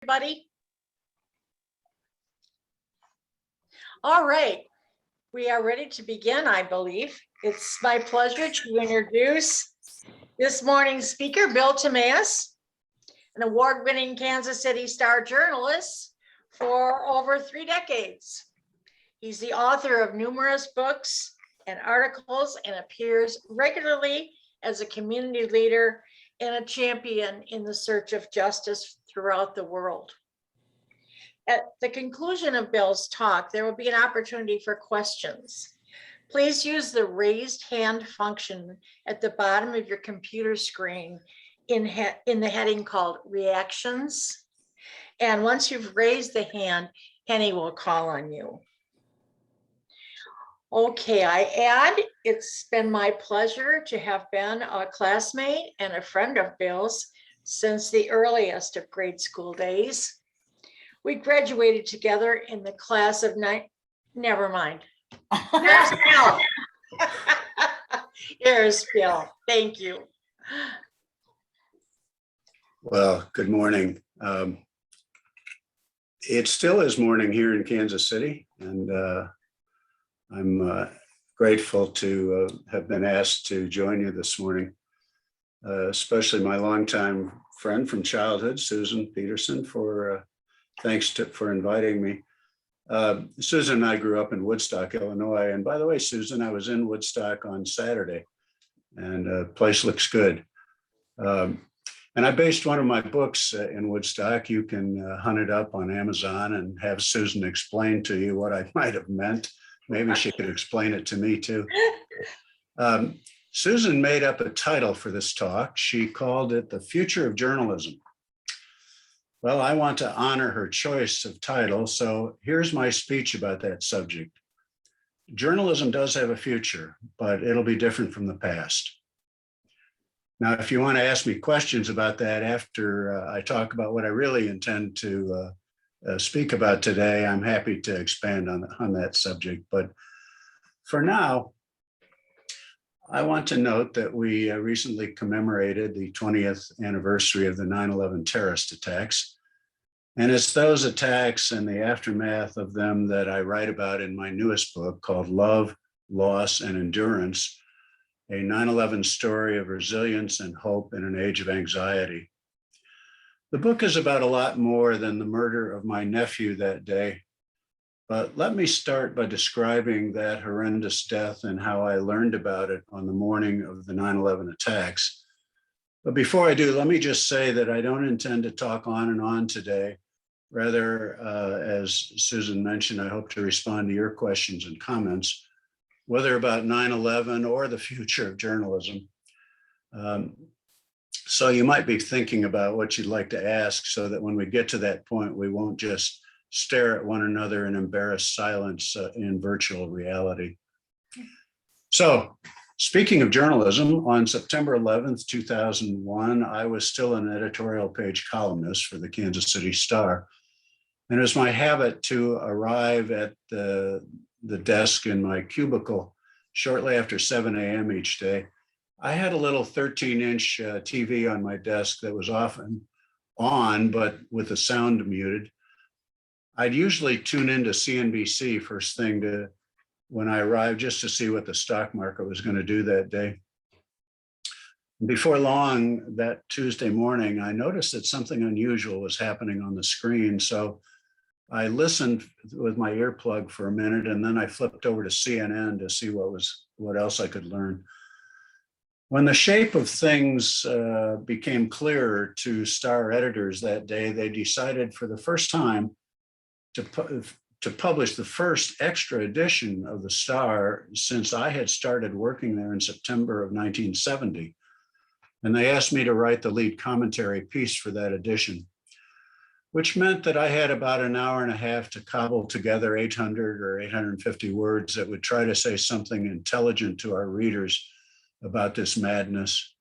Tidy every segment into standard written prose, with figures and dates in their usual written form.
Everybody. All right, we are ready to begin, I believe. It's my pleasure to introduce this morning's speaker, Bill Tammeus, an award-winning Kansas City Star journalist for over 3 decades. He's the author of numerous books and articles and appears regularly as a community leader and a champion in the search of justice throughout the world. At the conclusion of Bill's talk, there will be an opportunity for questions. Please use the raised hand function at the bottom of your computer screen in the heading called Reactions. And once you've raised the hand, Henny will call on you. Okay, I add, it's been my pleasure to have been a classmate and a friend of Bill's since the earliest of grade school days. We graduated together in the class of never mind. Here's Bill. Here's Bill. Thank you. Well, good morning. It still is morning here in Kansas City, and I'm grateful to have been asked to join you this morning, especially my longtime friend from childhood, Susan Peterson, for inviting me. Susan and I grew up in Woodstock, Illinois. And by the way, Susan, I was in Woodstock on Saturday, and the place looks good. And I based one of my books in Woodstock. You can hunt it up on Amazon and have Susan explain to you what I might have meant. Maybe she could explain it to me too. Susan made up a title for this talk. She called it The Future of Journalism. Well, I want to honor her choice of title, so here's my speech about that subject. Journalism does have a future, but it'll be different from the past. Now, if you want to ask me questions about that after I talk about what I really intend to speak about today, I'm happy to expand on that subject. But for now, I want to note that we recently commemorated the 20th anniversary of the 9/11 terrorist attacks. And it's those attacks and the aftermath of them that I write about in my newest book called Love, Loss, and Endurance, a 9/11 story of resilience and hope in an age of anxiety. The book is about a lot more than the murder of my nephew that day. But let me start by describing that horrendous death and how I learned about it on the morning of the 9/11 attacks. But before I do, let me just say that I don't intend to talk on and on today. Rather, as Susan mentioned, I hope to respond to your questions and comments, whether about 9/11 or the future of journalism. So you might be thinking about what you'd like to ask so that when we get to that point, we won't just stare at one another in embarrassed silence in virtual reality. So, speaking of journalism, on September 11th, 2001, I was still an editorial page columnist for the Kansas City Star. And it was my habit to arrive at the desk in my cubicle shortly after 7 a.m. each day. I had a little 13-inch TV on my desk that was often on, but with the sound muted. I'd usually tune into CNBC first thing when I arrived, just to see what the stock market was going to do that day. Before long, that Tuesday morning, I noticed that something unusual was happening on the screen. So I listened with my earplug for a minute, and then I flipped over to CNN to see what else I could learn. When the shape of things became clearer to Star editors that day, they decided for the first time to publish the first extra edition of the Star since I had started working there in September of 1970. And they asked me to write the lead commentary piece for that edition, which meant that I had about an hour and a half to cobble together 800 or 850 words that would try to say something intelligent to our readers about this madness.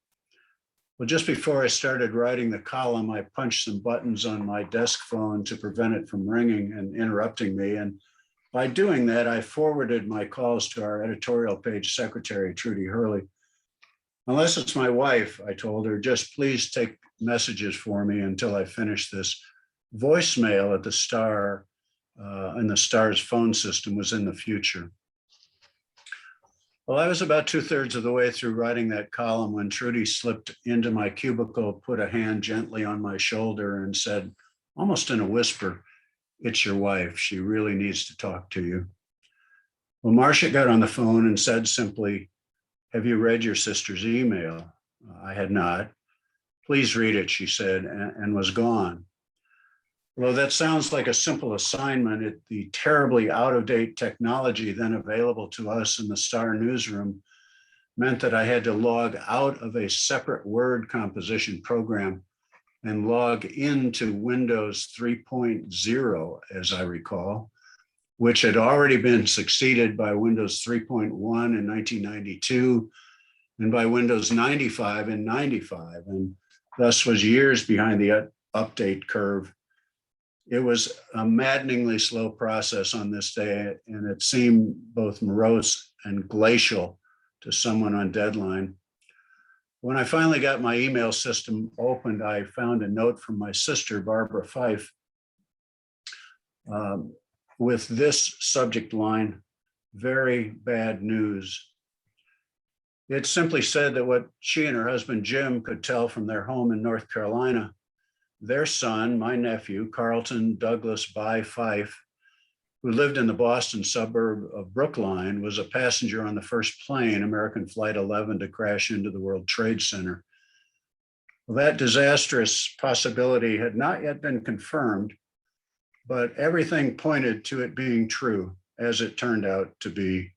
Well, just before I started writing the column, I punched some buttons on my desk phone to prevent it from ringing and interrupting me. And by doing that, I forwarded my calls to our editorial page secretary, Trudy Hurley. Unless it's my wife, I told her, just please take messages for me until I finish this. voicemail at the Star and the Star's phone system was in the future. Well, I was about 2/3 of the way through writing that column when Trudy slipped into my cubicle, put a hand gently on my shoulder, and said, almost in a whisper, "It's your wife. She really needs to talk to you." Well, Marcia got on the phone and said simply, "Have you read your sister's email?" I had not. "Please read it," she said, and was gone. Although that sounds like a simple assignment, the terribly out-of-date technology then available to us in the Star newsroom meant that I had to log out of a separate word composition program and log into Windows 3.0, as I recall, which had already been succeeded by Windows 3.1 in 1992 and by Windows 95 in 95, and thus was years behind the update curve. It was a maddeningly slow process on this day, and it seemed both morose and glacial to someone on deadline. When I finally got my email system opened, I found a note from my sister, Barbara Fife, with this subject line, "Very bad news." It simply said that what she and her husband, Jim, could tell from their home in North Carolina, their son, my nephew, Carlton Douglas By Fife, who lived in the Boston suburb of Brookline, was a passenger on the first plane, American Flight 11, to crash into the World Trade Center. Well, that disastrous possibility had not yet been confirmed, but everything pointed to it being true, as it turned out to be.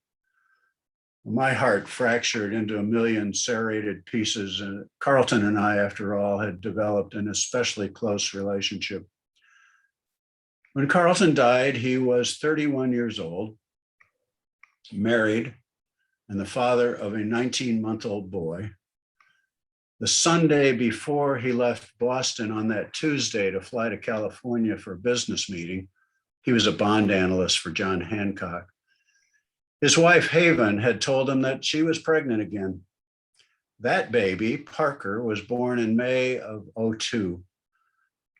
My heart fractured into a million serrated pieces, and Carlton and I, after all, had developed an especially close relationship. When Carlton died, he was 31 years old, married, and the father of a 19-month-old boy. The Sunday before he left Boston on that Tuesday to fly to California for a business meeting, he was a bond analyst for John Hancock. His wife, Haven, had told him that she was pregnant again. That baby, Parker, was born in May of '02,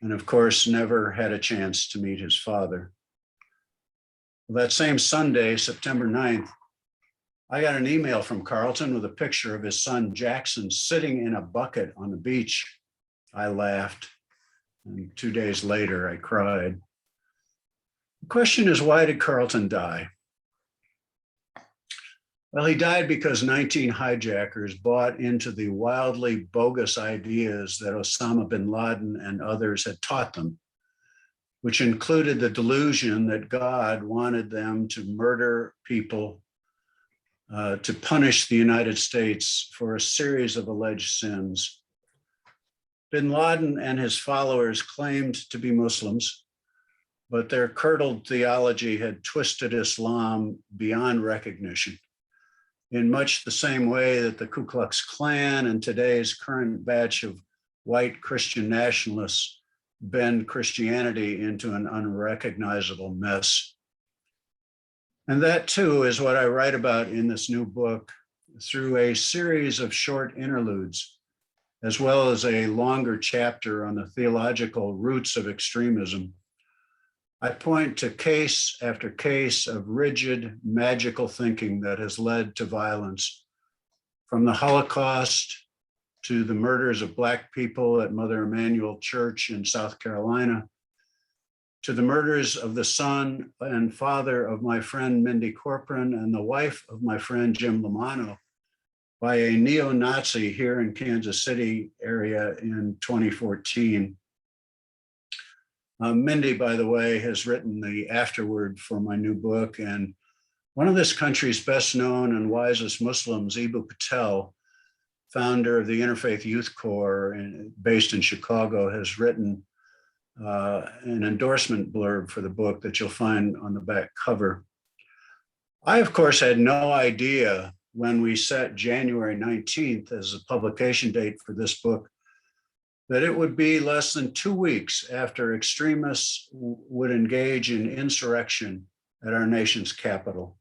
and of course, never had a chance to meet his father. Well, that same Sunday, September 9th, I got an email from Carlton with a picture of his son, Jackson, sitting in a bucket on the beach. I laughed, and 2 days later, I cried. The question is, why did Carlton die? Well, he died because 19 hijackers bought into the wildly bogus ideas that Osama bin Laden and others had taught them, which included the delusion that God wanted them to murder people, to punish the United States for a series of alleged sins. Bin Laden and his followers claimed to be Muslims, but their curdled theology had twisted Islam beyond recognition, in much the same way that the Ku Klux Klan and today's current batch of white Christian nationalists bend Christianity into an unrecognizable mess. And that too is what I write about in this new book through a series of short interludes, as well as a longer chapter on the theological roots of extremism. I point to case after case of rigid, magical thinking that has led to violence, from the Holocaust to the murders of Black people at Mother Emanuel Church in South Carolina, to the murders of the son and father of my friend Mindy Corcoran and the wife of my friend Jim Lamano by a neo-Nazi here in Kansas City area in 2014. Mindy, by the way, has written the afterword for my new book, and one of this country's best known and wisest Muslims, Ibu Patel, founder of the Interfaith Youth Corps based in Chicago, has written an endorsement blurb for the book that you'll find on the back cover. I, of course, had no idea when we set January 19th as the publication date for this book that it would be less than 2 weeks after extremists would engage in insurrection at our nation's capital.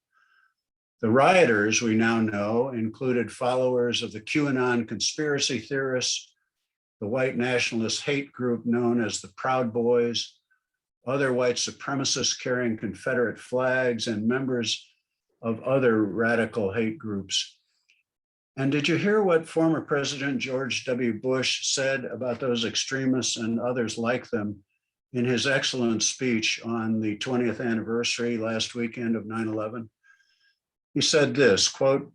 The rioters, we now know, included followers of the QAnon conspiracy theorists, the white nationalist hate group known as the Proud Boys, other white supremacists carrying Confederate flags, and members of other radical hate groups. And did you hear what former President George W. Bush said about those extremists and others like them in his excellent speech on the 20th anniversary last weekend of 9/11? He said this, quote,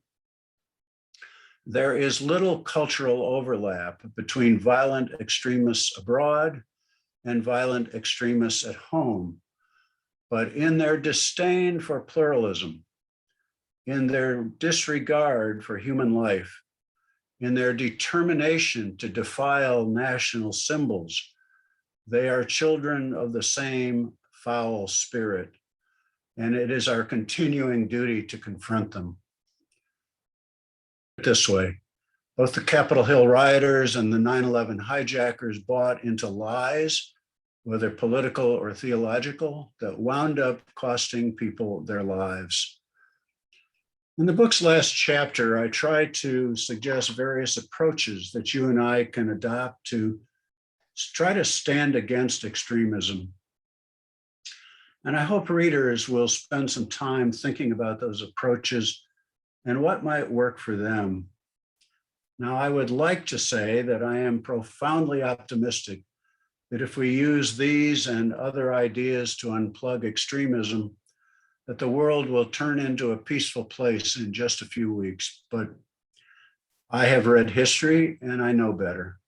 "There is little cultural overlap between violent extremists abroad and violent extremists at home, but in their disdain for pluralism, in their disregard for human life, in their determination to defile national symbols, they are children of the same foul spirit, and it is our continuing duty to confront them." This way, both the Capitol Hill rioters and the 9/11 hijackers bought into lies, whether political or theological, that wound up costing people their lives. In the book's last chapter, I try to suggest various approaches that you and I can adopt to try to stand against extremism. And I hope readers will spend some time thinking about those approaches and what might work for them. Now, I would like to say that I am profoundly optimistic that if we use these and other ideas to unplug extremism, that the world will turn into a peaceful place in just a few weeks. But I have read history and I know better.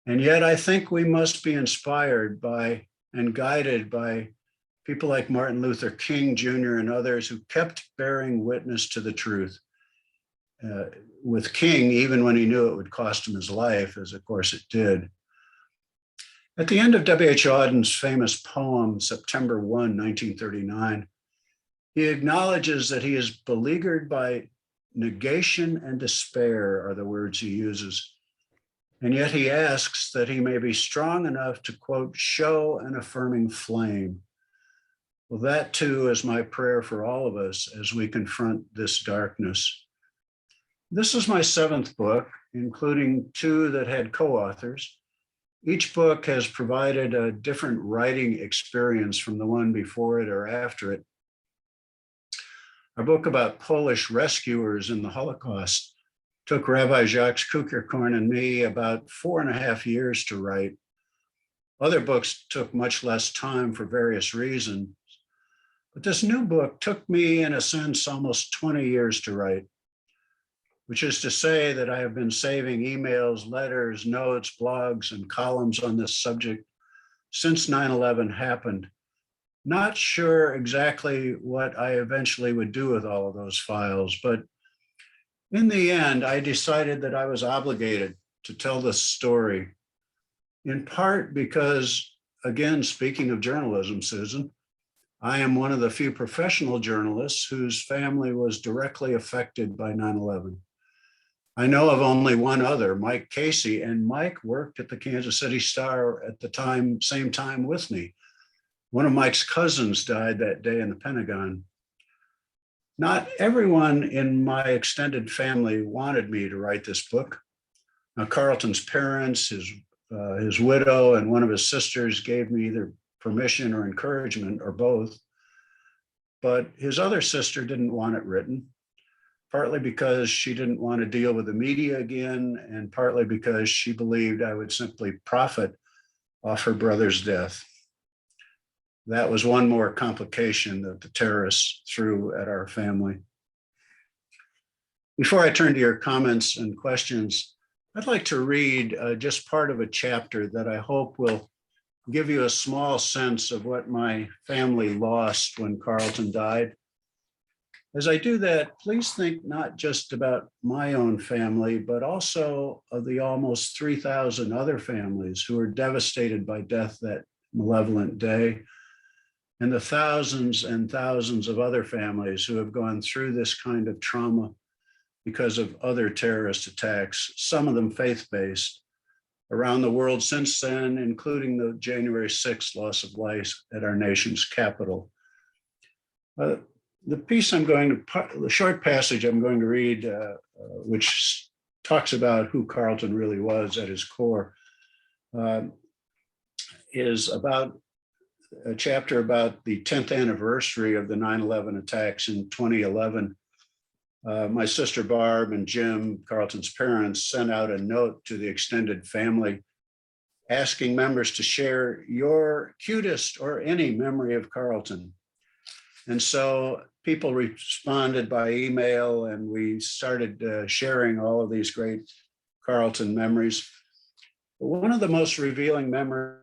And yet I think we must be inspired by and guided by people like Martin Luther King Jr. and others who kept bearing witness to the truth. With King, even when he knew it would cost him his life, as of course it did. At the end of W.H. Auden's famous poem, September 1, 1939, he acknowledges that he is beleaguered by negation and despair, are the words he uses. And yet he asks that he may be strong enough to, quote, show an affirming flame. Well, that too is my prayer for all of us as we confront this darkness. This is my 7th book, including 2 that had co-authors. Each book has provided a different writing experience from the one before it or after it. Our book about Polish rescuers in the Holocaust took Rabbi Jacques Kuckerkorn and me about 4.5 years to write. Other books took much less time for various reasons. But this new book took me, in a sense, almost 20 years to write, which is to say that I have been saving emails, letters, notes, blogs, and columns on this subject since 9/11 happened. Not sure exactly what I eventually would do with all of those files, but in the end, I decided that I was obligated to tell this story, in part because, again, speaking of journalism, Susan, I am one of the few professional journalists whose family was directly affected by 9/11. I know of only one other, Mike Casey, and Mike worked at the Kansas City Star at the same time with me. One of Mike's cousins died that day in the Pentagon. Not everyone in my extended family wanted me to write this book. Now, Carlton's parents, his widow, and one of his sisters gave me either permission or encouragement or both. But his other sister didn't want it written, partly because she didn't want to deal with the media again, and partly because she believed I would simply profit off her brother's death. That was one more complication that the terrorists threw at our family. Before I turn to your comments and questions, I'd like to read just part of a chapter that I hope will give you a small sense of what my family lost when Carlton died. As I do that, please think not just about my own family, but also of the almost 3,000 other families who were devastated by death that malevolent day, and the thousands and thousands of other families who have gone through this kind of trauma because of other terrorist attacks, some of them faith-based, around the world since then, including the January 6th loss of life at our nation's capital. The short passage I'm going to read, which talks about who Carlton really was at his core, is about a chapter about the 10th anniversary of the 9/11 attacks in 2011. My sister Barb and Jim, Carlton's parents, sent out a note to the extended family asking members to share your cutest or any memory of Carlton. And so people responded by email, and we started sharing all of these great Carlton memories. But one of the most revealing memories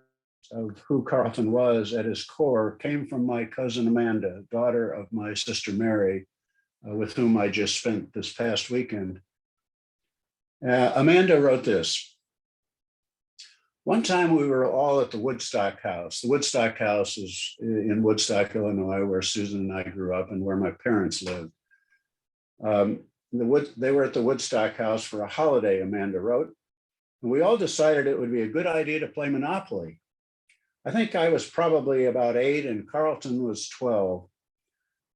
of who Carlton was at his core came from my cousin Amanda, daughter of my sister Mary, with whom I just spent this past weekend. Amanda wrote this. One time we were all at the Woodstock House. The Woodstock House is in Woodstock, Illinois, where Susan and I grew up and where my parents lived. They were at the Woodstock House for a holiday, Amanda wrote, and we all decided it would be a good idea to play Monopoly. I think I was probably about 8 and Carlton was 12.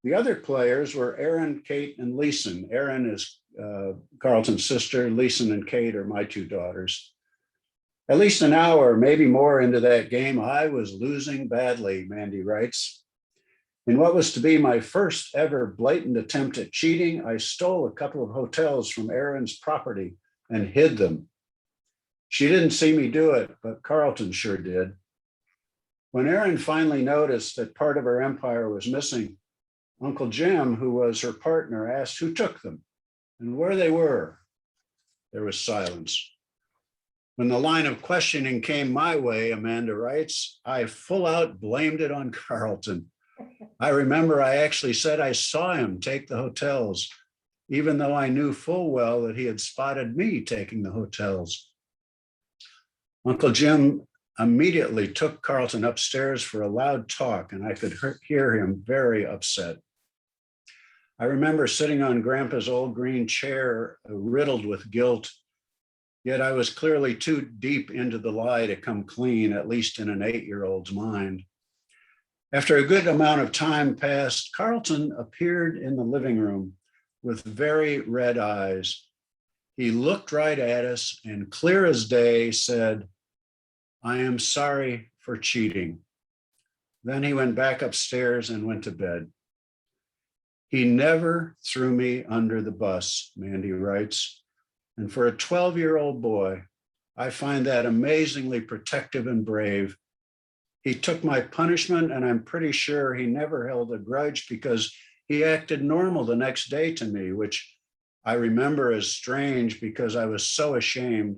The other players were Erin, Kate, and Leeson. Erin is Carlton's sister. Leeson and Kate are my 2 daughters. At least an hour, maybe more into that game, I was losing badly, Mandy writes. In what was to be my first ever blatant attempt at cheating, I stole a couple of hotels from Erin's property and hid them. She didn't see me do it, but Carlton sure did. When Erin finally noticed that part of her empire was missing, Uncle Jim, who was her partner, asked who took them and where they were. There was silence. When the line of questioning came my way, Amanda writes, I full out blamed it on Carlton. I remember I actually said I saw him take the hotels, even though I knew full well that he had spotted me taking the hotels. Uncle Jim immediately took Carlton upstairs for a loud talk, and I could hear him very upset. I remember sitting on Grandpa's old green chair, riddled with guilt. Yet I was clearly too deep into the lie to come clean, at least in an 8-year-old's mind. After a good amount of time passed, Carlton appeared in the living room with very red eyes. He looked right at us and clear as day said, I am sorry for cheating. Then he went back upstairs and went to bed. He never threw me under the bus, Mandy writes. And for a 12-year-old boy, I find that amazingly protective and brave. He took my punishment, and I'm pretty sure he never held a grudge because he acted normal the next day to me, which I remember as strange because I was so ashamed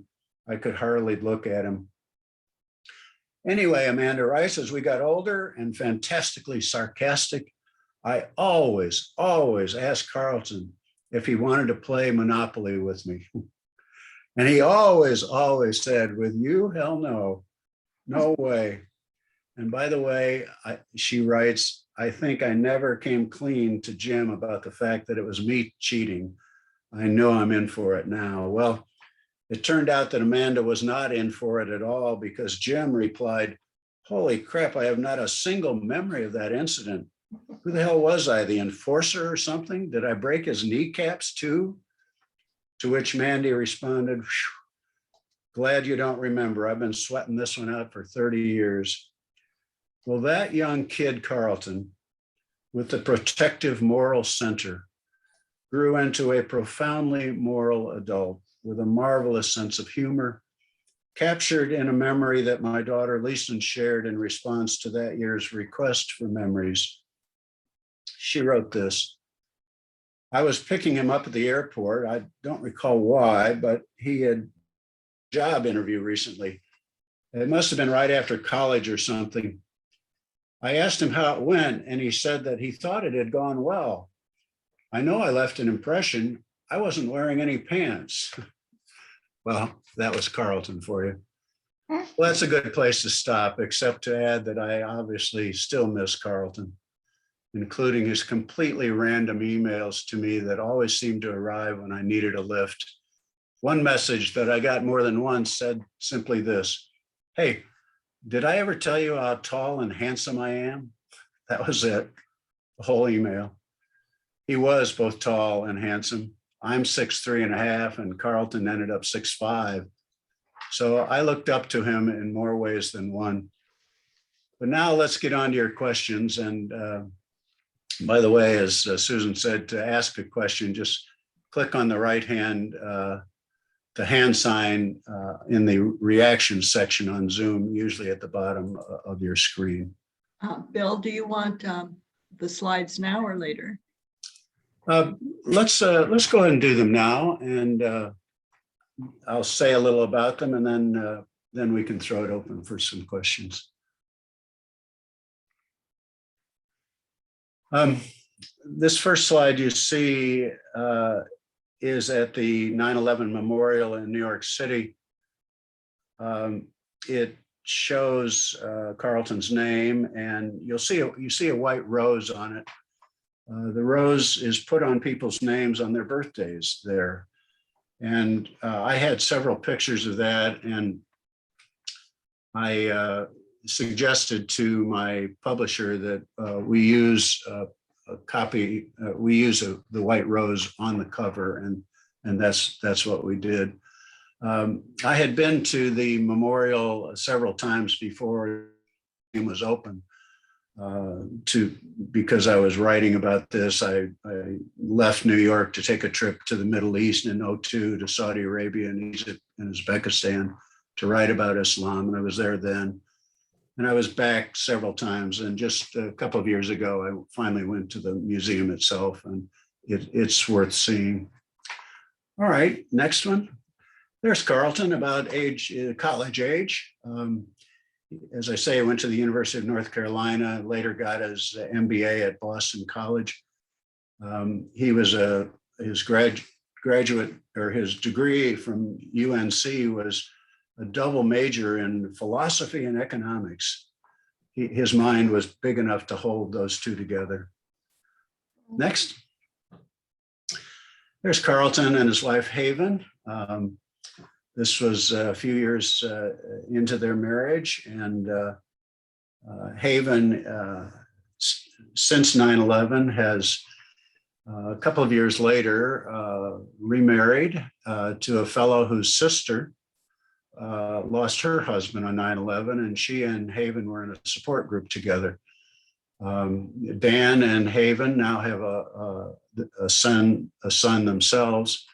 I could hardly look at him. Anyway, Amanda writes, as we got older and fantastically sarcastic, I always asked Carlton if he wanted to play Monopoly with me. And he always said, with you, hell no, no way. And by the way, she writes, I think I never came clean to Jim about the fact that it was me cheating. I know I'm in for it now. Well, it turned out that Amanda was not in for it at all because Jim replied, holy crap, I have not a single memory of that incident. Who the hell was I, the enforcer or something? Did I break his kneecaps too? To which Mandy responded, glad you don't remember. I've been sweating this one out for 30 years. Well, that young kid, Carlton, with the protective moral center, grew into a profoundly moral adult with a marvelous sense of humor, captured in a memory that my daughter Leeson shared in response to that year's request for memories. She wrote this. I was picking him up at the airport. I don't recall why, but he had a job interview recently. It must have been right after college or something. I asked him how it went, and he said that he thought it had gone well. I know I left an impression. I wasn't wearing any pants. Well, that was Carlton for you. Well, that's a good place to stop, except to add that I obviously still miss Carlton, including his completely random emails to me that always seemed to arrive when I needed a lift. One message that I got more than once said simply this, hey, did I ever tell you how tall and handsome I am? That was it, the whole email. He was both tall and handsome. I'm 6'3.5", and Carlton ended up 6'5". So I looked up to him in more ways than one. But now let's get on to your questions. And by the way, as Susan said, to ask a question, just click on the right hand, the hand sign in the reaction section on Zoom, usually at the bottom of your screen. Bill, do you want the slides now or later? Let's go ahead and do them now, and I'll say a little about them, and then we can throw it open for some questions. This first slide you see is at the 9/11 Memorial in New York City. It shows Carlton's name, and you see a white rose on it. The rose is put on people's names on their birthdays there. And I had several pictures of that, and I suggested to my publisher that we use a copy, we use the white rose on the cover, and that's what we did. I had been to the memorial several times before it was open. Because I was writing about this, I left New York to take a trip to the Middle East in 2002 to Saudi Arabia and Egypt and Uzbekistan to write about Islam. And I was there then. And I was back several times. And just a couple of years ago, I finally went to the museum itself, and it's worth seeing. All right, next one. There's Carlton, about college age. As I say, I went to the University of North Carolina, later got his MBA at Boston College. He was his graduate, or his degree from UNC was a double major in philosophy and economics. His mind was big enough to hold those two together. Next. There's Carlton and his wife, Haven. This was a few years into their marriage, and Haven, since 9/11, has a couple of years later remarried to a fellow whose sister lost her husband on 9/11, and she and Haven were in a support group together. Dan and Haven now have a son themselves.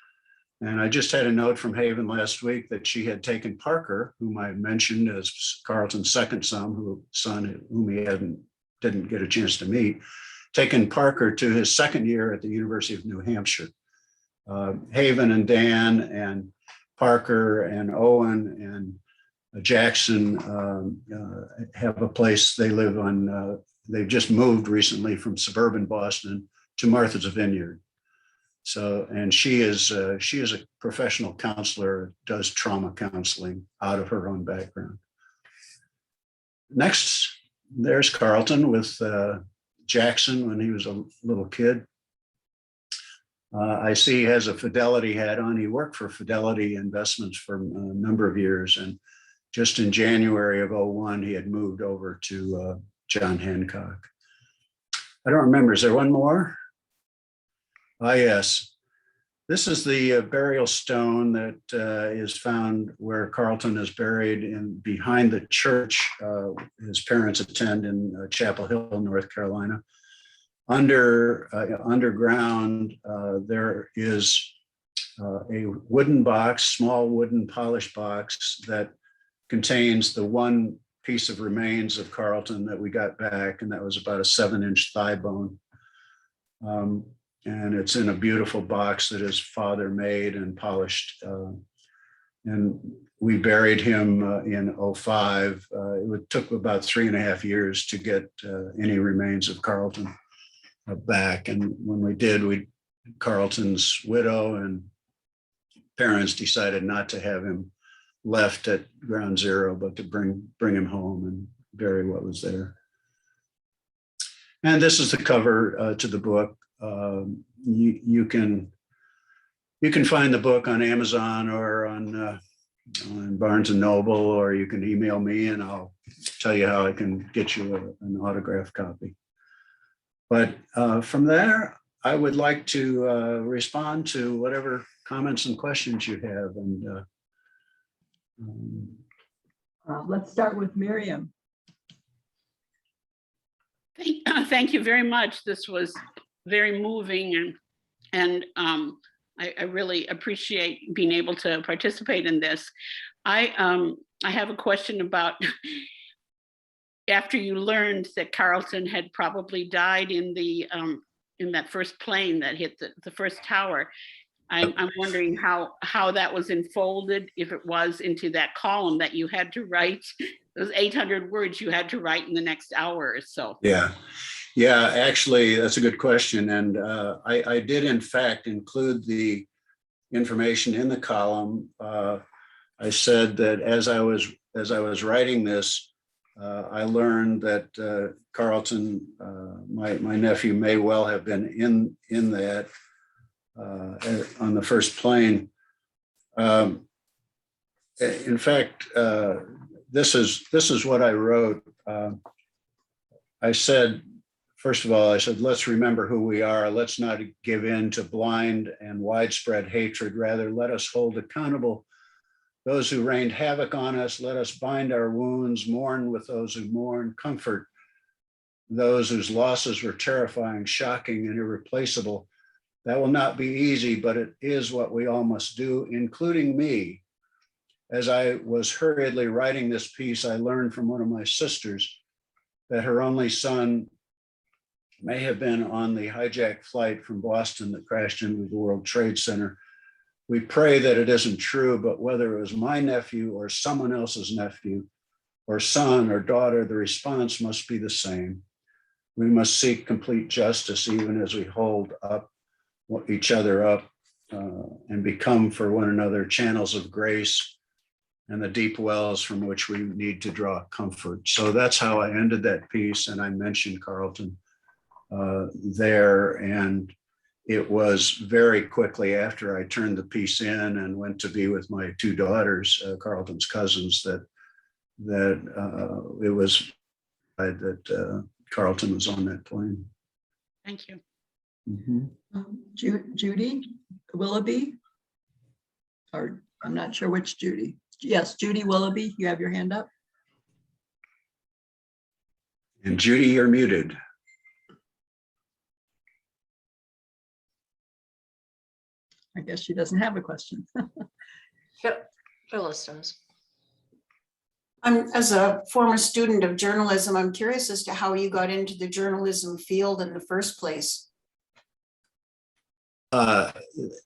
And I just had a note from Haven last week that she had taken Parker, whom I mentioned as Carlton's second son whom he didn't get a chance to meet, taken Parker to his second year at the University of New Hampshire. Haven and Dan and Parker and Owen and Jackson have a place they live on. They've just moved recently from suburban Boston to Martha's Vineyard. So, and she is a professional counselor, does trauma counseling out of her own background. Next, there's Carlton with Jackson when he was a little kid. I see he has a Fidelity hat on. He worked for Fidelity Investments for a number of years, and just in January of 2001, he had moved over to John Hancock. I don't remember, is there one more? Ah, yes. This is the burial stone that is found where Carlton is buried behind the church his parents attend in Chapel Hill, North Carolina. Underground, there is a wooden box, small wooden polished box that contains the one piece of remains of Carlton that we got back, and that was about a 7-inch thigh bone. And it's in a beautiful box that his father made and polished. And we buried him in 2005. It took about 3.5 years to get any remains of Carlton back. And when we did, Carlton's widow and parents decided not to have him left at ground zero, but to bring him home and bury what was there. And this is the cover to the book. You can find the book on Amazon or on Barnes and Noble, or you can email me and I'll tell you how I can get you an autographed copy. But from there, I would like to respond to whatever comments and questions you have. And let's start with Miriam. Thank you very much. This was very moving, and I really appreciate being able to participate in this. I have a question about after you learned that Carlton had probably died in that first plane that hit the first tower. I'm wondering how that was enfolded, if it was into that column that you had to write, those 800 words you had to write in the next hour or so. Yeah, actually, that's a good question. And I did, in fact, include the information in the column. I said that as I was writing this, I learned that Carlton, my nephew, may well have been in that on the first plane. In fact, this is what I wrote. I said, first of all, I said, let's remember who we are. Let's not give in to blind and widespread hatred. Rather, let us hold accountable those who rained havoc on us. Let us bind our wounds, mourn with those who mourn, comfort those whose losses were terrifying, shocking, and irreplaceable. That will not be easy, but it is what we all must do, including me. As I was hurriedly writing this piece, I learned from one of my sisters that her only son may have been on the hijacked flight from Boston that crashed into the World Trade Center. We pray that it isn't true, but whether it was my nephew or someone else's nephew or son or daughter, the response must be the same. We must seek complete justice, even as we hold up each other up and become for one another channels of grace and the deep wells from which we need to draw comfort. So that's how I ended that piece. And I mentioned Carlton there. And it was very quickly after I turned the piece in and went to be with my two daughters, Carlton's cousins, that it was that Carlton was on that plane. Thank you. Judy Willoughby, or I'm not sure which Judy. Yes, Judy Willoughby, you have your hand up. And Judy, you're muted. I guess she doesn't have a question. Phyllis does. As a former student of journalism, I'm curious as to how you got into the journalism field in the first place.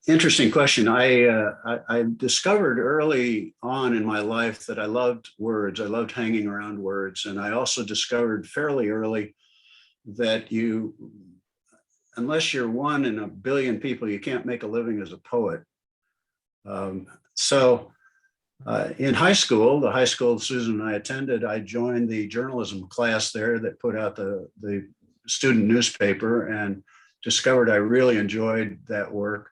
Interesting question. I discovered early on in my life that I loved words. I loved hanging around words. And I also discovered fairly early that unless you're one in a billion people, you can't make a living as a poet. So in high school, the high school Susan and I attended, I joined the journalism class there that put out the student newspaper, and discovered I really enjoyed that work.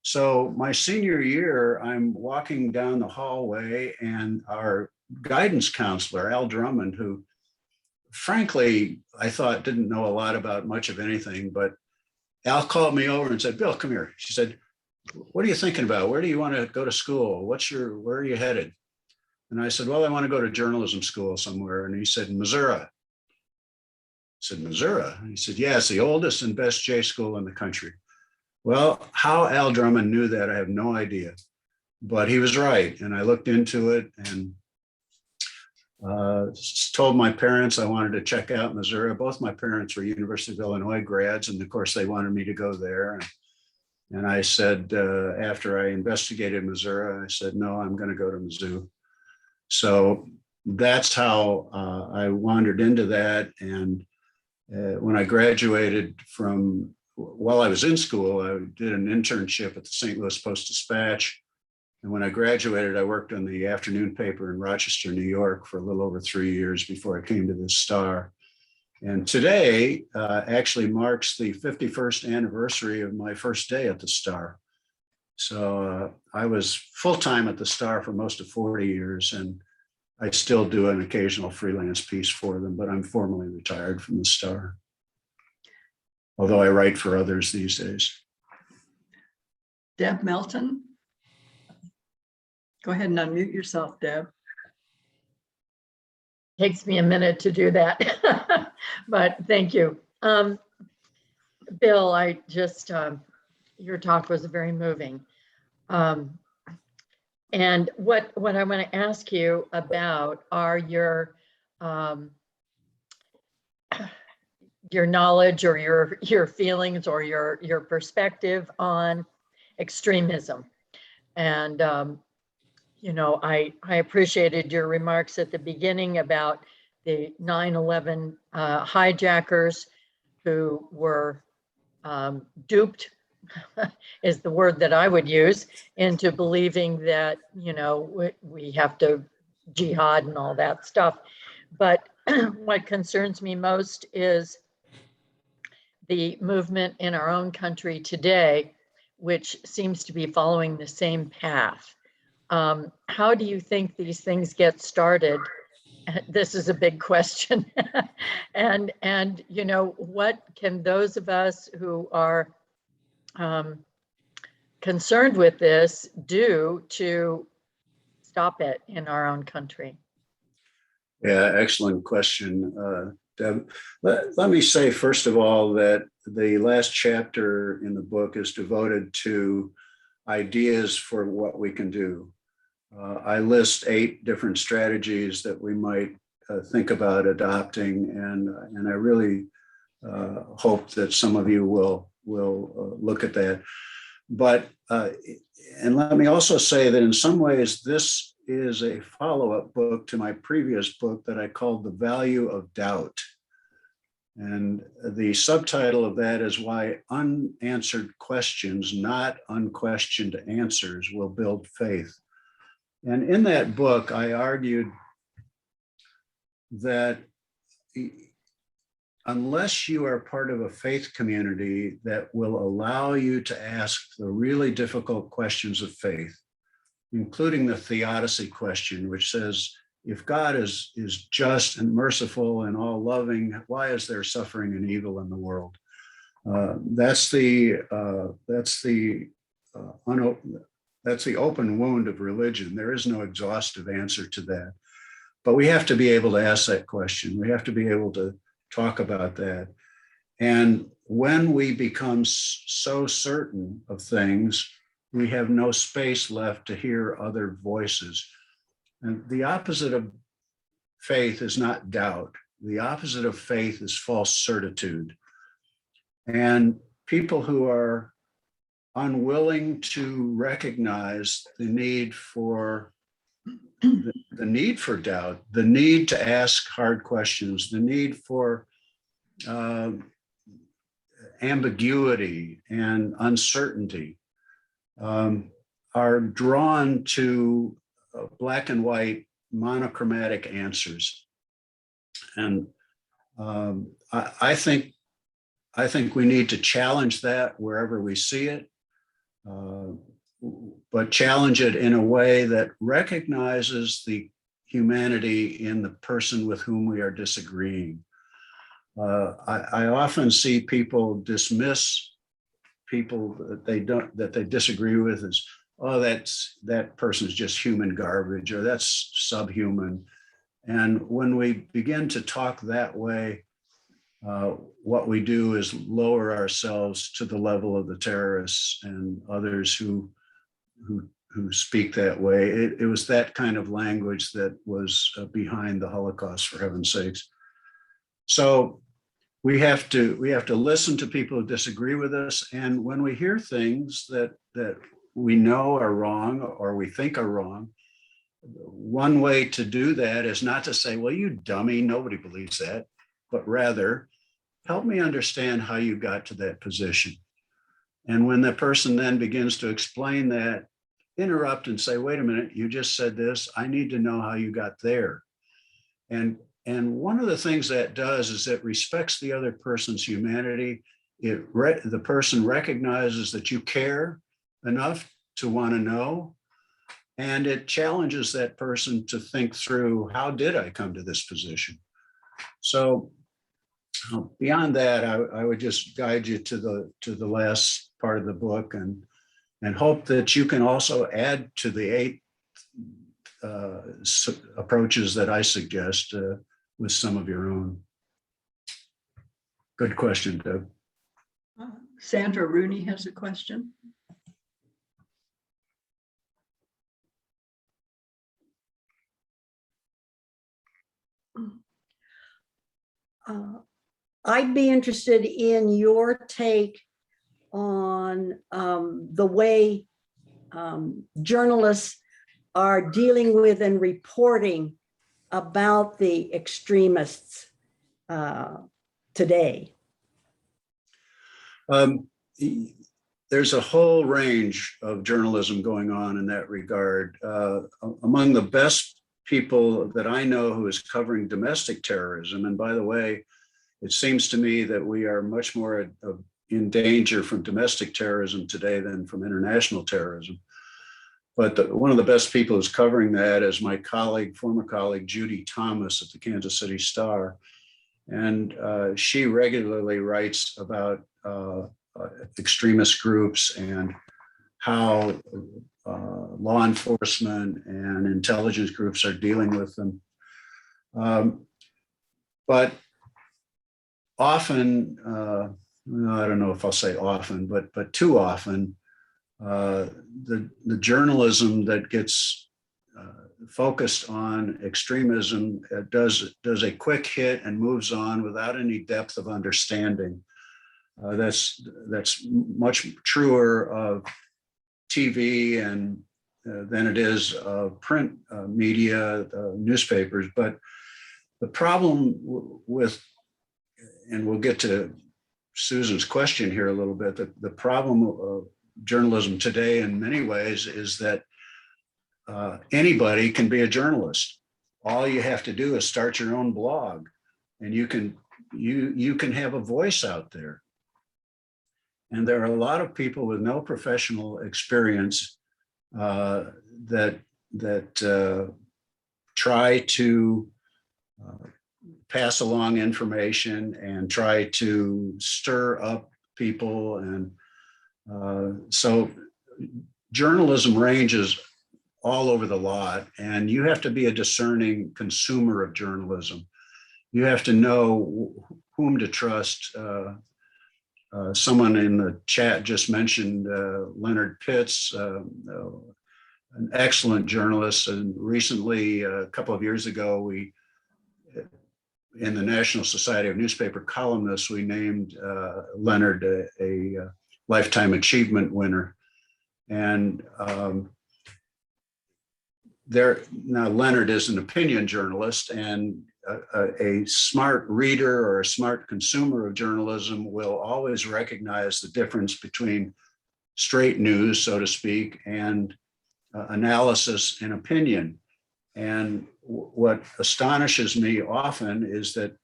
So my senior year, I'm walking down the hallway, and our guidance counselor, Al Drummond, who frankly, I thought didn't know a lot about much of anything, but Al called me over and said, Bill, come here. She said, what are you thinking about? Where do you want to go to school? Where are you headed? And I said, well, I want to go to journalism school somewhere. And he said, Missouri. I said, Missouri? And he said, yeah, it's the oldest and best J school in the country. Well, how Al Drummond knew that, I have no idea, but he was right. And I looked into it and told my parents I wanted to check out Missouri. Both my parents were University of Illinois grads, and of course they wanted me to go there. And I said, after I investigated Missouri, I said, no, I'm going to go to Mizzou. So that's how I wandered into that. And when I graduated while I was in school, I did an internship at the St. Louis Post-Dispatch. And when I graduated, I worked on the afternoon paper in Rochester, New York for a little over 3 years before I came to the Star. And today actually marks the 51st anniversary of my first day at the Star. So I was full-time at the Star for most of 40 years, and I still do an occasional freelance piece for them, but I'm formally retired from the Star, although I write for others these days. Deb Melton. Go ahead and unmute yourself, Deb. takes me a minute to do that, but thank you. Bill, I just, your talk was very moving. And what I want to ask you about are your knowledge or your feelings or your perspective on extremism. And you know, I appreciated your remarks at the beginning about the 9/11 hijackers who were duped is the word that I would use, into believing that, you know, we have to jihad and all that stuff. But what concerns me most is the movement in our own country today, which seems to be following the same path. How do you think these things get started? This is a big question. and you know, what can those of us who are concerned with this do to stop it in our own country? Yeah, excellent question, Deb. Let me say, first of all, that the last chapter in the book is devoted to ideas for what we can do. I list 8 different strategies that we might think about adopting, and I really hope that some of you will look at that. But and let me also say that in some ways this is a follow-up book to my previous book that I called The Value of Doubt. And the subtitle of that is Why Unanswered Questions, Not Unquestioned Answers, Will Build Faith. And in that book, I argued that unless you are part of a faith community that will allow you to ask the really difficult questions of faith, including the theodicy question, which says, if God is just and merciful and all loving, why is there suffering and evil in the world? That's the open wound of religion. There is no exhaustive answer to that. But we have to be able to ask that question. We have to be able to talk about that. And when we become so certain of things, we have no space left to hear other voices. And the opposite of faith is not doubt. The opposite of faith is false certitude. And people who are unwilling to recognize the need for doubt, the need to ask hard questions, the need for ambiguity and uncertainty, are drawn to black and white monochromatic answers. And I think we need to challenge that wherever we see it, but challenge it in a way that recognizes the humanity in the person with whom we are disagreeing. I often see people dismiss people that they disagree with as, oh, that person's just human garbage, or that's subhuman. And when we begin to talk that way, what we do is lower ourselves to the level of the terrorists and others who speak that way. It was that kind of language that was behind the Holocaust, for heaven's sakes. So we have to listen to people who disagree with us, and when we hear things that we know are wrong or we think are wrong, one way to do that is not to say, well, you dummy, nobody believes that, but rather, help me understand how you got to that position. And when the person then begins to explain that, interrupt and say, wait a minute, you just said this, I need to know how you got there. And one of the things that does is it respects the other person's humanity. The person recognizes that you care enough to want to know, and it challenges that person to think through, how did I come to this position? So beyond that, I would just guide you to the last part of the book, and hope that you can also add to the 8 approaches that I suggest. with some of your own. Good question, Deb. Sandra Rooney has a question. I'd be interested in your take on the way journalists are dealing with and reporting about the extremists today. There's a whole range of journalism going on in that regard. Among the best people that I know who is covering domestic terrorism, and by the way, it seems to me that we are much more in danger from domestic terrorism today than from international terrorism. But one of the best people who's covering that is my colleague, former colleague, Judy Thomas at the Kansas City Star. And she regularly writes about extremist groups and how law enforcement and intelligence groups are dealing with them. But often, I don't know if I'll say often, but too often, the journalism that gets focused on extremism does a quick hit and moves on without any depth of understanding. That's much truer of TV and than it is of print media, newspapers. But the problem with, and we'll get to Susan's question here a little bit, the problem of journalism today in many ways is that anybody can be a journalist. All you have to do is start your own blog, and you can have a voice out there. And there are a lot of people with no professional experience that try to pass along information and try to stir up people. And so journalism ranges all over the lot, and you have to be a discerning consumer of journalism. You have to know whom to trust. Someone in the chat just mentioned Leonard Pitts, an excellent journalist. And recently, a couple of years ago, we, in the National Society of Newspaper Columnists, we named Leonard a Lifetime Achievement winner. And now Leonard is an opinion journalist, and a smart reader or a smart consumer of journalism will always recognize the difference between straight news, so to speak, and analysis and opinion. And what astonishes me often is that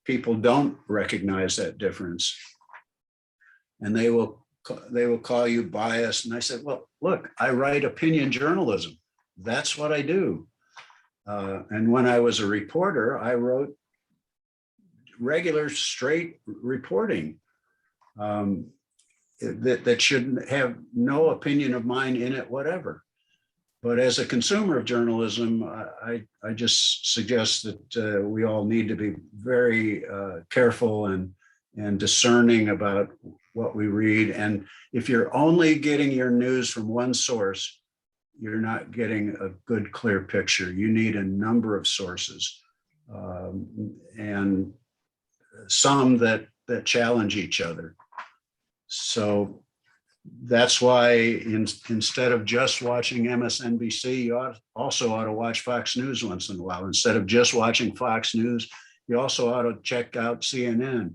people don't recognize that difference, and they will call you biased. And I said, well, look, I write opinion journalism. That's what I do. And when I was a reporter, I wrote regular, straight reporting that should have no opinion of mine in it, whatever. But as a consumer of journalism, I just suggest that we all need to be very careful and discerning about what we read. And if you're only getting your news from one source, you're not getting a good, clear picture. You need a number of sources, and some that challenge each other. So that's why instead of just watching MSNBC, you also ought to watch Fox News once in a while. Instead of just watching Fox News, you also ought to check out CNN.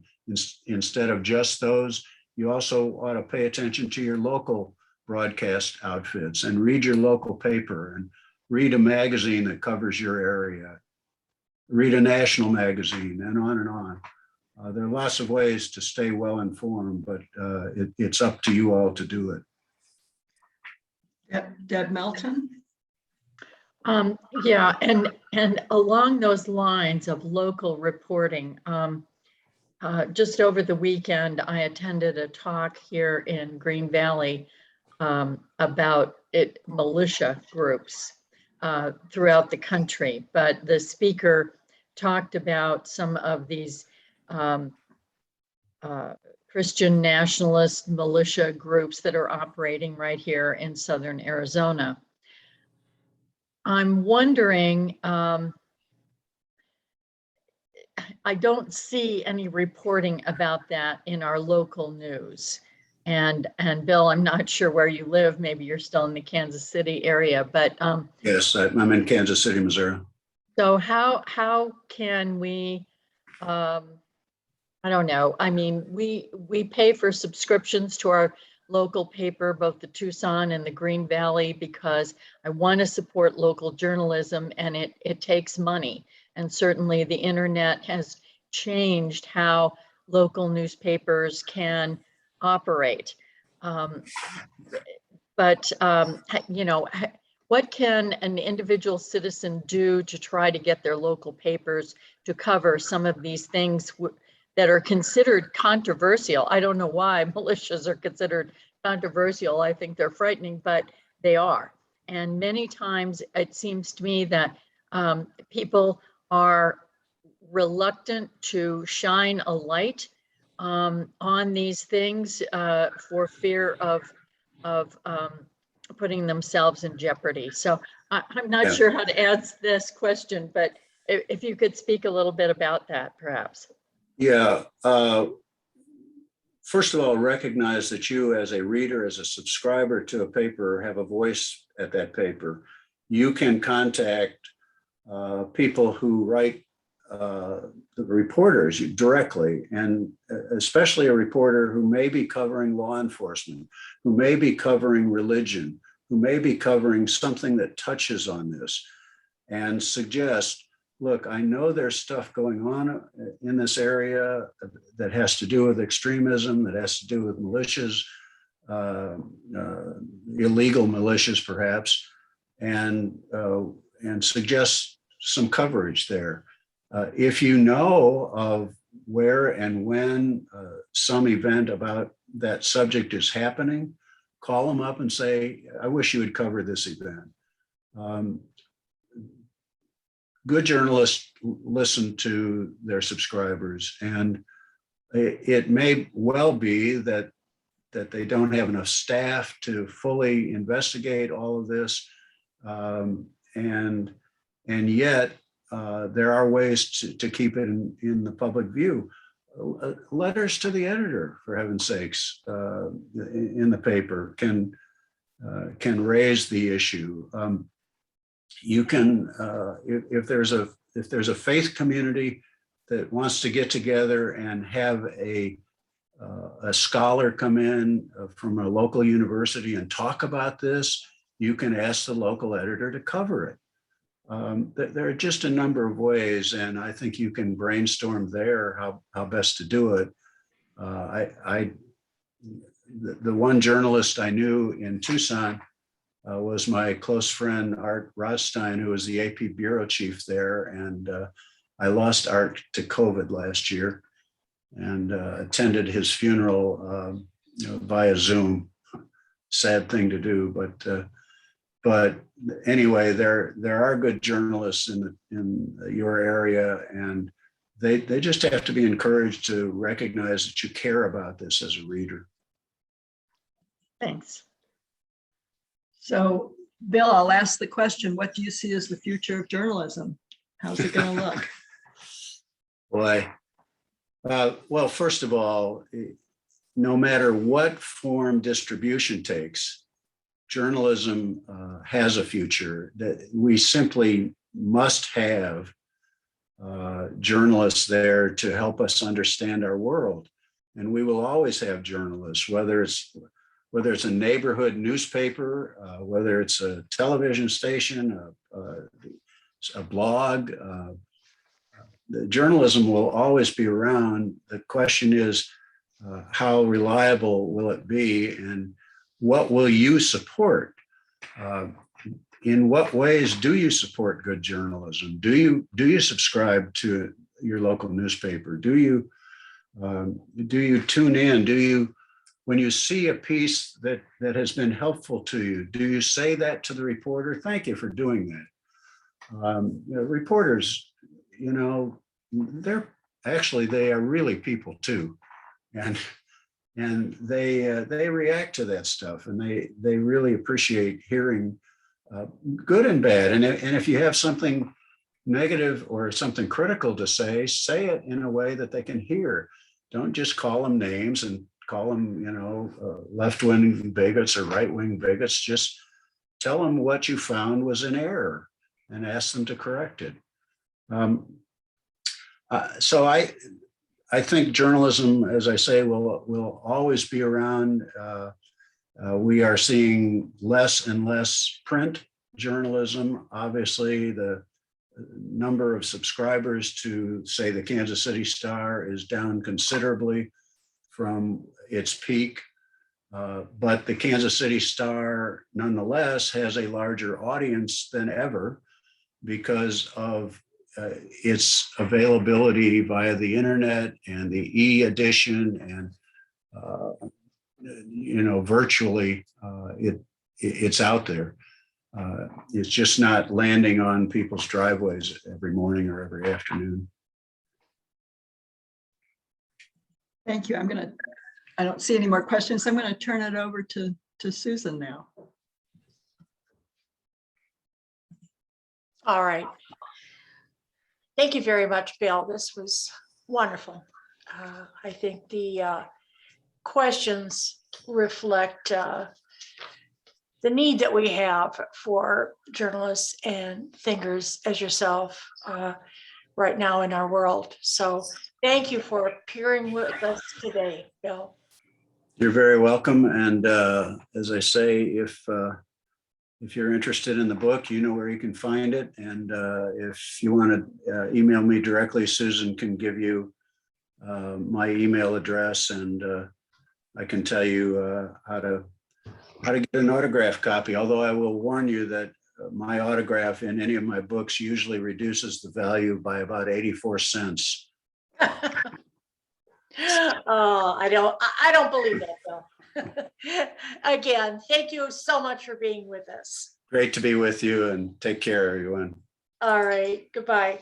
Instead of just those, you also ought to pay attention to your local broadcast outfits and read your local paper and read a magazine that covers your area, read a national magazine, and on and on. There are lots of ways to stay well informed, but it's up to you all to do it. Deb Melton? Yeah, and along those lines of local reporting, just over the weekend, I attended a talk here in Green Valley about militia groups throughout the country. But the speaker talked about some of these Christian nationalist militia groups that are operating right here in southern Arizona. I'm wondering, I don't see any reporting about that in our local news. And Bill, I'm not sure where you live. Maybe you're still in the Kansas City area, but Yes, I'm in Kansas City, Missouri. so how can we, I don't know. I mean, we pay for subscriptions to our local paper, both the Tucson and the Green Valley, because I want to support local journalism, and it takes money. And certainly the internet has changed how local newspapers can operate. But you know, what can an individual citizen do to try to get their local papers to cover some of these things that are considered controversial? I don't know why militias are considered controversial. I think they're frightening, but they are. And many times it seems to me that people are reluctant to shine a light on these things for fear of putting themselves in jeopardy. So I'm not Yeah. sure how to answer this question, but if you could speak a little bit about that, perhaps. Yeah. First of all, recognize that you as a reader, as a subscriber to a paper, have a voice at that paper. You can contact people who write the reporters directly, and especially a reporter who may be covering law enforcement, who may be covering religion, who may be covering something that touches on this, and suggest, look, I know there's stuff going on in this area that has to do with extremism, that has to do with militias, illegal militias perhaps, and suggest some coverage there. If you know of where and when some event about that subject is happening, call them up and say, I wish you would cover this event. Good journalists listen to their subscribers, and it may well be that they don't have enough staff to fully investigate all of this, and yet there are ways to keep it in the public view. Letters to the editor, for heaven's sakes, in the paper can raise the issue. You can, if there's a faith community that wants to get together and have a scholar come in from a local university and talk about this, you can ask the local editor to cover it. There are just a number of ways, and I think you can brainstorm there how best to do it. The one journalist I knew in Tucson was my close friend, Art Rothstein, who was the AP bureau chief there. And I lost Art to COVID last year and attended his funeral via Zoom. Sad thing to do, but anyway, there are good journalists in your area, and they just have to be encouraged to recognize that you care about this as a reader. Thanks. So, Bill, I'll ask the question, what do you see as the future of journalism? How's it going to look? Boy, well, first of all, no matter what form distribution takes, journalism has a future. That we simply must have journalists there to help us understand our world. And we will always have journalists, whether it's a neighborhood newspaper, whether it's a television station, a blog. The journalism will always be around. The question is, how reliable will it be, and what will you support? In what ways do you support good journalism? Do you subscribe to your local newspaper? Do you tune in? When you see a piece that has been helpful to you, do you say that to the reporter? Thank you for doing that. Reporters, you know, they are really people too. And they react to that stuff, and they really appreciate hearing good and bad. And if you have something negative or something critical to say it in a way that they can hear. Don't just call them names and call them, left-wing bigots or right-wing bigots. Just tell them what you found was in error and ask them to correct it. So I think journalism, as I say, will always be around. We are seeing less and less print journalism. Obviously, the number of subscribers to, say, the Kansas City Star is down considerably from its peak. But the Kansas City Star, nonetheless, has a larger audience than ever because of its availability via the internet and the e-edition, and virtually it's out there. It's just not landing on people's driveways every morning or every afternoon. Thank you. I don't see any more questions. I'm going to turn it over to Susan now. All right. Thank you very much, Bill. This was wonderful. I think the questions reflect the need that we have for journalists and thinkers as yourself right now in our world. So thank you for appearing with us today, Bill. You're very welcome. And as I say, if you're interested in the book, you know where you can find it. And if you want to email me directly, Susan can give you my email address, and I can tell you how to get an autograph copy. Although I will warn you that my autograph in any of my books usually reduces the value by about 84 cents. Oh, I don't believe that, Bill. Again, thank you so much for being with us. Great to be with you, and take care, everyone. All right, goodbye.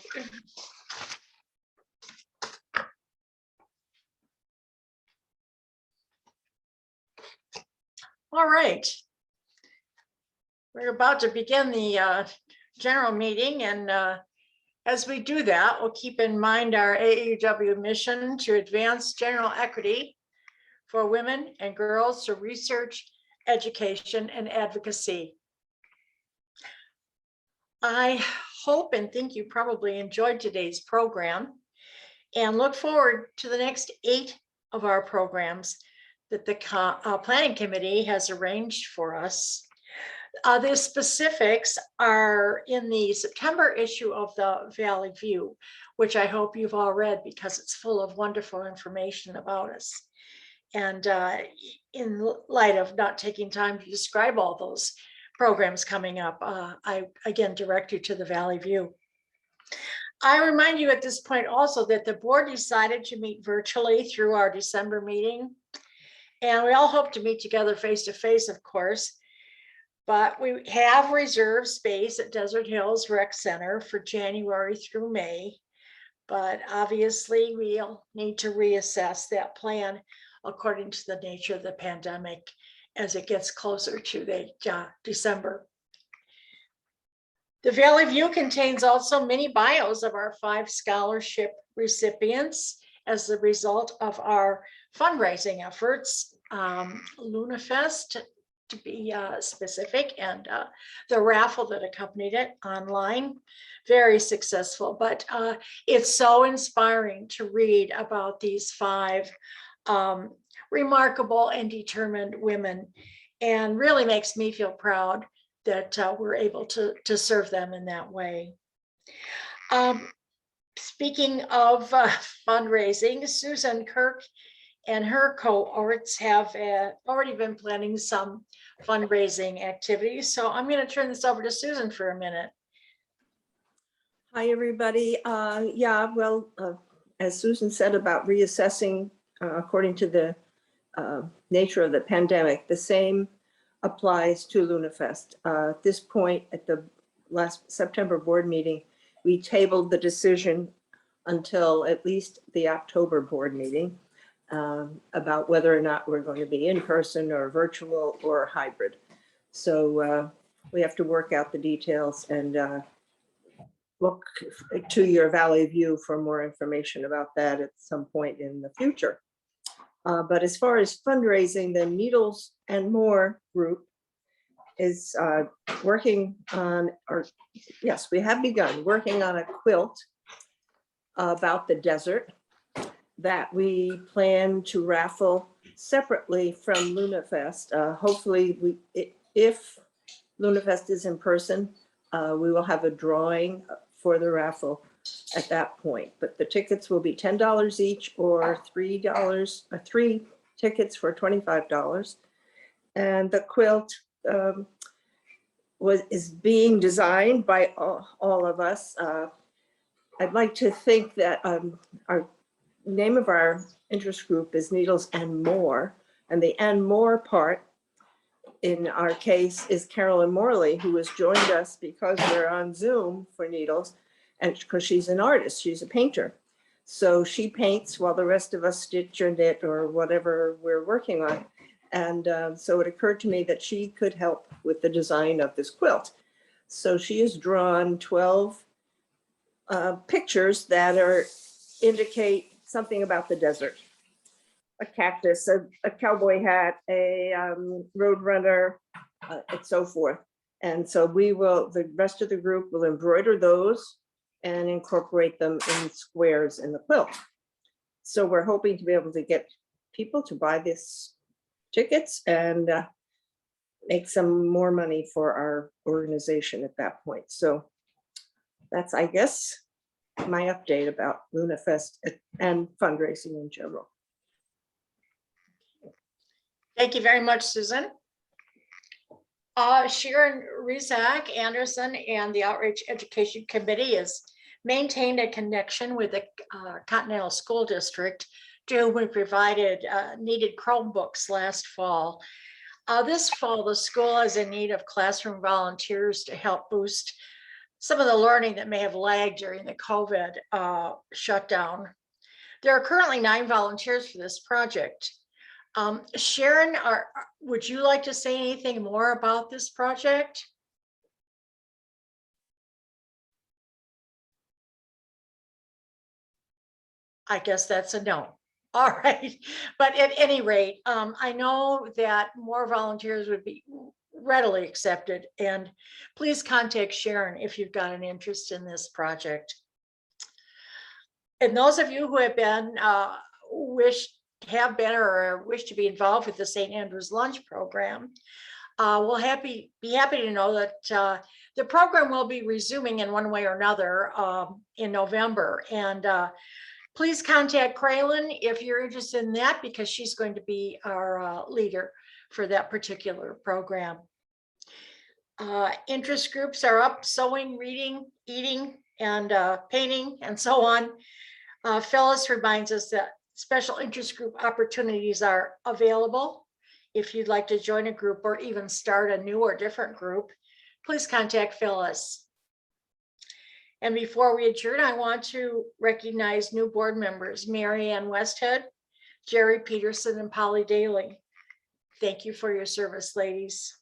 All right. We're about to begin the general meeting, and as we do that, we'll keep in mind our AAUW mission to advance general equity for women and girls through research, education, and advocacy. I hope and think you probably enjoyed today's program and look forward to the next 8 of our programs that the planning committee has arranged for us. The specifics are in the September issue of the Valley View, which I hope you've all read because it's full of wonderful information about us. And in light of not taking time to describe all those programs coming up, I again direct you to the Valley View. I remind you at this point also that the board decided to meet virtually through our December meeting. And we all hope to meet together face to face, of course. But we have reserved space at Desert Hills Rec Center for January through May. But obviously, we'll need to reassess that plan according to the nature of the pandemic as it gets closer to the December. The Valley View contains also mini bios of our 5 scholarship recipients as a result of our fundraising efforts, LunaFest to be specific, and the raffle that accompanied it online, very successful. But it's so inspiring to read about these 5 remarkable and determined women, and really makes me feel proud that we're able to serve them in that way. Speaking of fundraising, Susan Kirk and her cohorts have already been planning some fundraising activities. So I'm going to turn this over to Susan for a minute. Hi, everybody. As Susan said about reassessing according to the nature of the pandemic, the same applies to LunaFest. At this point, at the last September board meeting, we tabled the decision until at least the October board meeting about whether or not we're going to be in person or virtual or hybrid. So we have to work out the details and look to your Valley View for more information about that at some point in the future. But as far as fundraising, the Needles and More group is working on, or yes, we have begun working on a quilt about the desert that we plan to raffle separately from Luna Fest. Hopefully, if Luna Fest is in person, we will have a drawing for the raffle at that point. But the tickets will be $10 each or $3, 3 tickets for $25. And the quilt is being designed by all of us. I'd like to think that our name of our interest group is Needles and More, and the and more part in our case is Carolyn Morley, who has joined us because we're on Zoom for Needles, and because she's an artist, she's a painter. So she paints while the rest of us stitch or knit or whatever we're working on. And so it occurred to me that she could help with the design of this quilt. So she has drawn 12 pictures that indicate something about the desert. A cactus, a cowboy hat, a road runner, and so forth. And so the rest of the group will embroider those and incorporate them in squares in the quilt. So we're hoping to be able to get people to buy this tickets and make some more money for our organization at that point. So that's, I guess, my update about Luna Fest and fundraising in general. Thank you very much, Susan. Sharon Rizak Anderson and the Outreach Education Committee has maintained a connection with the Continental School District, to whom we provided needed Chromebooks last fall. This fall, the school is in need of classroom volunteers to help boost some of the learning that may have lagged during the COVID shutdown. There are currently 9 volunteers for this project. Sharon, would you like to say anything more about this project? I guess that's a no. All right, but at any rate, I know that more volunteers would be readily accepted, and please contact Sharon if you've got an interest in this project. And those of you who have been have been or wish to be involved with the St. Andrews Lunch Program, we'll be happy to know that the program will be resuming in one way or another in November. And please contact Kraylin if you're interested in that, because she's going to be our leader for that particular program. Interest groups are up: sewing, reading, eating, and painting, and so on. Phyllis reminds us that special interest group opportunities are available. If you'd like to join a group or even start a new or different group, please contact Phyllis. And before we adjourn, I want to recognize new board members, Mary Ann Westhead, Jerry Peterson, and Polly Daly. Thank you for your service, ladies.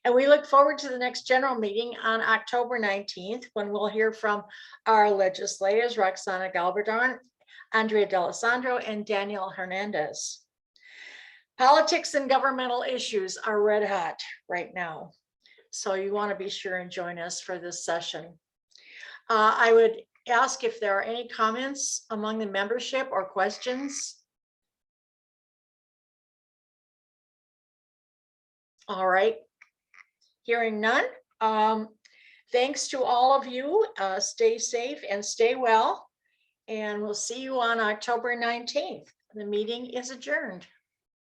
And we look forward to the next general meeting on October 19th, when we'll hear from our legislators, Roxana Galbardon, Andrea D'Alessandro, and Daniel Hernandez. Politics and governmental issues are red hot right now, so you want to be sure and join us for this session. I would ask if there are any comments among the membership or questions. All right, hearing none. Thanks to all of you. Stay safe and stay well, and we'll see you on October 19th. The meeting is adjourned.